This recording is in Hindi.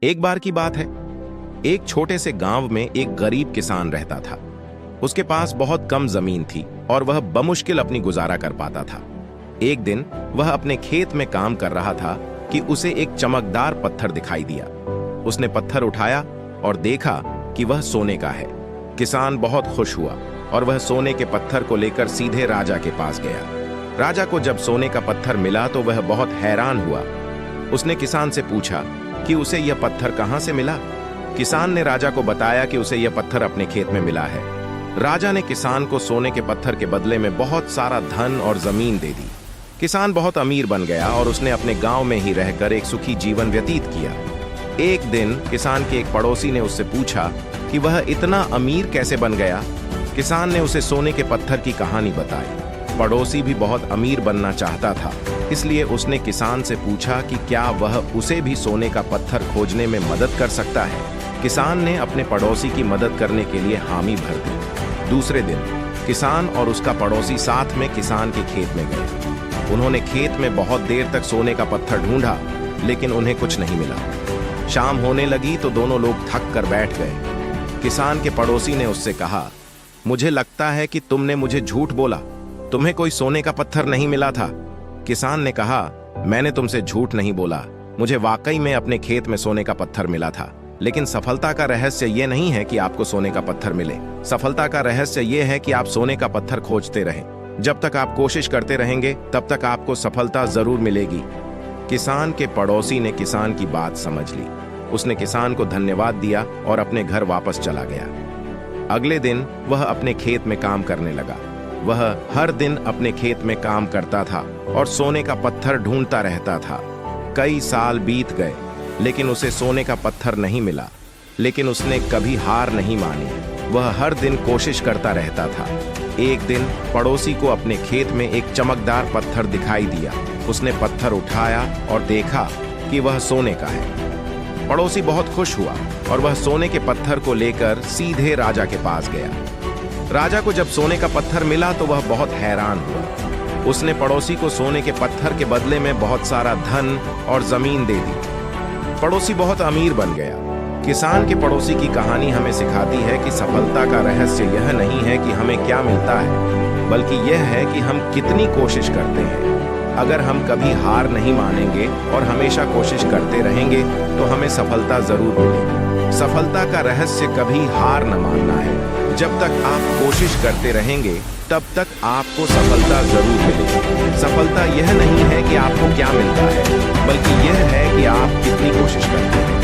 एक बार की बात है, एक छोटे से गांव में एक गरीब किसान रहता था। उसके पास बहुत कम जमीन थी और वह बमुश्किल अपनी गुजारा कर पाता था। एक दिन वह अपने खेत में काम कर रहा था कि उसे एक चमकदार पत्थर दिखाई दिया। उसने पत्थर उठाया और देखा कि वह सोने का है। किसान बहुत खुश हुआ और वह सोने के पत्थर को लेकर सीधे राजा के पास गया। राजा को जब सोने का पत्थर मिला तो वह बहुत हैरान हुआ। उसने किसान से पूछा कि उसे यह पत्थर कहां से मिला। किसान ने राजा को बताया कि उसे यह पत्थर अपने खेत में मिला है। राजा ने किसान को सोने के पत्थर के बदले में बहुत सारा धन और जमीन दे दी। किसान बहुत अमीर बन गया और उसने अपने गांव में ही रहकर एक सुखी जीवन व्यतीत किया। एक दिन किसान के एक पड़ोसी ने उससे पूछा कि वह इतना अमीर कैसे बन गया। किसान ने उसे सोने के पत्थर की कहानी बताई। पड़ोसी भी बहुत अमीर बनना चाहता था, इसलिए उसने किसान से पूछा कि क्या वह उसे भी सोने का पत्थर खोजने में मदद कर सकता है। किसान ने अपने पड़ोसी की मदद करने के लिए हामी भर दी। दूसरे दिन किसान और उसका पड़ोसी साथ में किसान के खेत में गए। उन्होंने खेत में बहुत देर तक सोने का पत्थर ढूंढा, लेकिन उन्हें कुछ नहीं मिला। शाम होने लगी तो दोनों लोग थक कर बैठ गए। किसान के पड़ोसी ने उससे कहा, मुझे लगता है कि तुमने मुझे झूठ बोला, तुम्हें कोई सोने का पत्थर नहीं मिला था। किसान ने कहा, मैंने तुमसे झूठ नहीं बोला, मुझे वाकई में अपने खेत में सोने का पत्थर मिला था। लेकिन सफलता का रहस्य यह नहीं है कि आपको सोने का पत्थर मिले। सफलता का रहस्य यह है कि आप सोने का पत्थर खोजते रहें। जब तक आप कोशिश करते रहेंगे तब तक आपको सफलता जरूर मिलेगी। किसान के पड़ोसी ने किसान की बात समझ ली। उसने किसान को धन्यवाद दिया और अपने घर वापस चला गया। अगले दिन वह अपने खेत में काम करने लगा। वह हर दिन अपने खेत में काम करता था और सोने का पत्थर ढूंढता रहता था। कई साल बीत गए, लेकिन उसे सोने का पत्थर नहीं मिला। लेकिन उसने कभी हार नहीं मानी। वह हर दिन कोशिश करता रहता था। एक दिन पड़ोसी को अपने खेत में एक चमकदार पत्थर दिखाई दिया। उसने पत्थर उठाया और देखा कि वह सोने का है। पड़ोसी बहुत खुश हुआ और वह सोने के पत्थर को लेकर सीधे राजा के पास गया। राजा को जब सोने का पत्थर मिला तो वह बहुत हैरान हुआ। उसने पड़ोसी को सोने के पत्थर के बदले में बहुत सारा धन और जमीन दे दी। पड़ोसी बहुत अमीर बन गया। किसान के पड़ोसी की कहानी हमें सिखाती है कि सफलता का रहस्य यह नहीं है कि हमें क्या मिलता है, बल्कि यह है कि हम कितनी कोशिश करते हैं। अगर हम कभी हार नहीं मानेंगे और हमेशा कोशिश करते रहेंगे तो हमें सफलता जरूर मिलेगी। सफलता का रहस्य कभी हार न मानना है। जब तक आप कोशिश करते रहेंगे तब तक आपको सफलता जरूर मिलेगी। सफलता यह नहीं है कि आपको क्या मिलता है, बल्कि यह है कि आप कितनी कोशिश करते हैं।